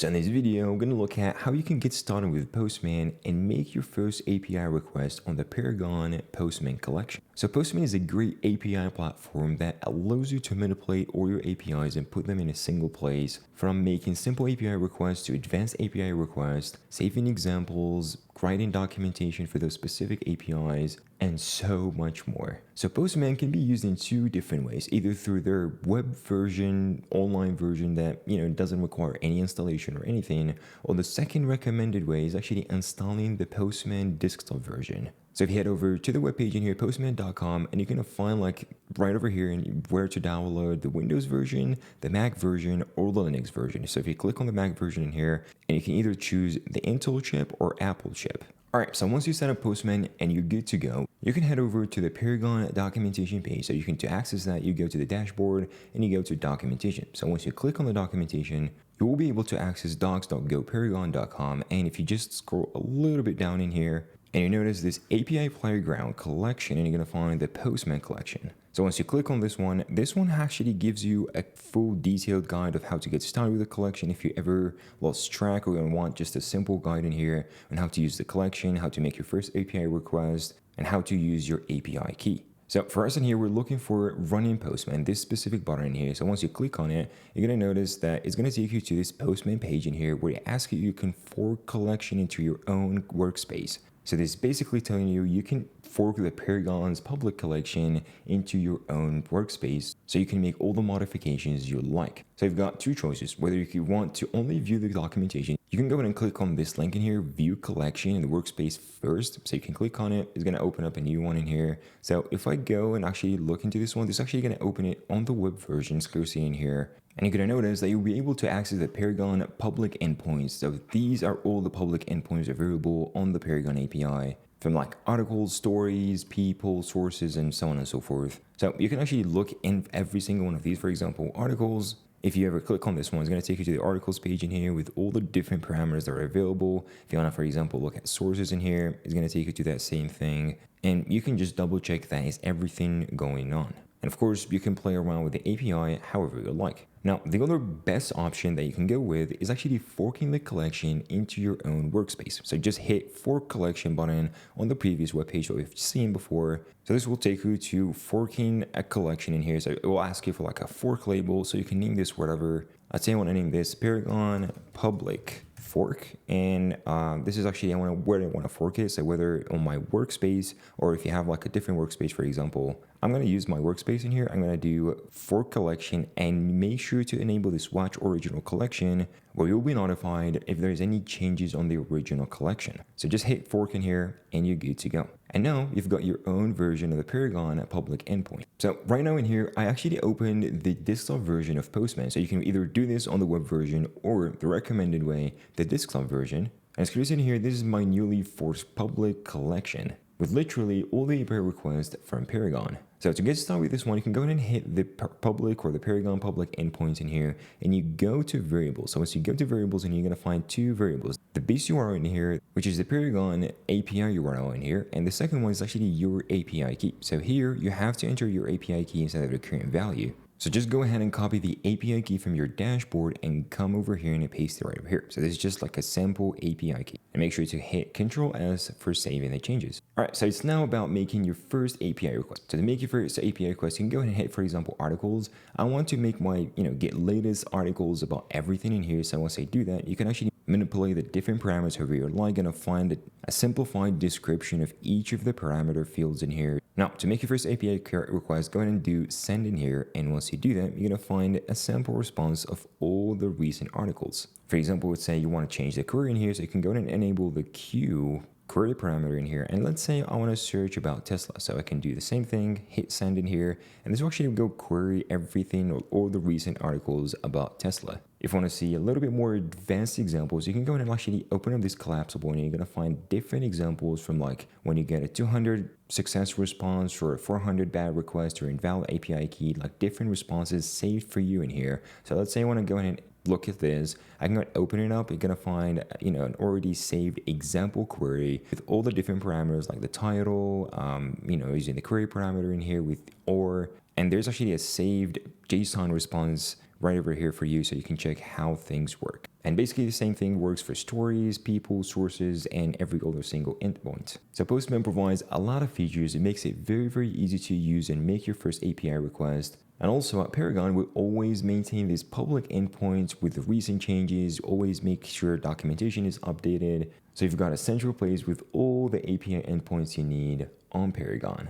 So in this video, I'm going to look at how you can get started with Postman and make your first API request on the Perigon Postman collection. So Postman is a great API platform that allows you to manipulate all your APIs and put them in a single place, from making simple API requests to advanced API requests, saving examples, writing documentation for those specific APIs, and so much more. So Postman can be used in two different ways, either through their web version, online version that, doesn't require any installation or anything, or the second recommended way is actually installing the Postman desktop version. So if you head over to the webpage in here, postman.com, and you're going to find right over here where to download the Windows version, the Mac version, or the Linux version. So if you click on the Mac version in here, and you can either choose the Intel chip or Apple chip. Alright, so once you set up Postman and you're good to go, you can head over to the Perigon documentation page. So to access that, you go to the dashboard and you go to documentation. So once you click on the documentation, you will be able to access docs.goperigon.com. And if you just scroll a little bit down in here, and you notice this API Playground collection, and you're going to find the Postman collection. So once you click on this one actually gives you a full detailed guide of how to get started with the collection if you ever lost track or you want just a simple guide in here on how to use the collection, how to make your first API request, and how to use your API key. So for us in here, we're looking for running Postman, this specific button in here. So once you click on it, you're going to notice that it's going to take you to this Postman page in here where it asks you can fork collection into your own workspace. So this is basically telling you can fork the Perigon's public collection into your own workspace so you can make all the modifications you like. So you've got two choices, whether you want to only view the documentation. You can go ahead and click on this link in here, view collection in the workspace first. So you can click on it, it's going to open up a new one in here. So if I go and actually look into this one, this is actually going to open it on the web version, exclusively in here. And you're going to notice that you'll be able to access the Perigon public endpoints. So these are all the public endpoints available on the Perigon API, from articles, stories, people, sources, and so on and so forth. So you can actually look in every single one of these. For example, articles. If you ever click on this one, it's going to take you to the articles page in here with all the different parameters that are available. If you want to, for example, look at sources in here, it's going to take you to that same thing. And you can just double check that is everything going on. And of course, you can play around with the API however you like. Now, the other best option that you can go with is actually forking the collection into your own workspace. So just hit fork collection button on the previous webpage that we've seen before. So this will take you to forking a collection in here. So it will ask you for a fork label. So you can name this whatever. Let's say I want to name this Perigon Public Fork, and this is actually where I want to fork it. So whether on my workspace or if you have a different workspace, for example, I'm going to use my workspace in here. I'm going to do fork collection and make sure to enable this watch original collection where you'll be notified if there's any changes on the original collection. So just hit fork in here and you're good to go. And now you've got your own version of the Perigon public endpoint. So right now in here, I actually opened the desktop version of Postman. So you can either do this on the web version or the recommended way, the desktop version. And as you can see in here, this is my newly forked public collection with literally all the API requests from Perigon. So to get started with this one, you can go ahead and hit the public or the Perigon public endpoints in here, and you go to variables. So once you go to variables, and you're going to find two variables. The base URL in here, which is the Perigon API URL in here, and the second one is actually your API key. So here you have to enter your API key instead of the current value. So just go ahead and copy the API key from your dashboard and come over here and paste it right over here. So this is just a sample API key. And make sure to hit Control S for saving the changes. All right, so it's now about making your first API request. So to make your first API request, you can go ahead and hit, for example, articles. I want to make my, get latest articles about everything in here. So once I do that, you can actually manipulate the different parameters however you're gonna find a simplified description of each of the parameter fields in here. Now, to make your first API request, go ahead and do send in here. And once you do that, you're gonna find a sample response of all the recent articles. For example, let's say you want to change the query in here, so you can go ahead and enable the query parameter in here. And let's say I want to search about Tesla. So I can do the same thing, hit send in here, and this will actually go query everything or all the recent articles about Tesla. If you want to see a little bit more advanced examples, you can go ahead and actually open up this collapsible, and you're going to find different examples from when you get a 200 success response or a 400 bad request or invalid API key, different responses saved for you in here. So let's say I want to go ahead and look at this. I can go and open it up. You're going to find, an already saved example query with all the different parameters like the title, using the query parameter in here with or, and there's actually a saved JSON response right over here for you so you can check how things work. And basically the same thing works for stories, people, sources, and every other single endpoint. So Postman provides a lot of features. It makes it very, very easy to use and make your first API request. And also at Perigon, we always maintain these public endpoints with the recent changes, always make sure documentation is updated. So you've got a central place with all the API endpoints you need on Perigon.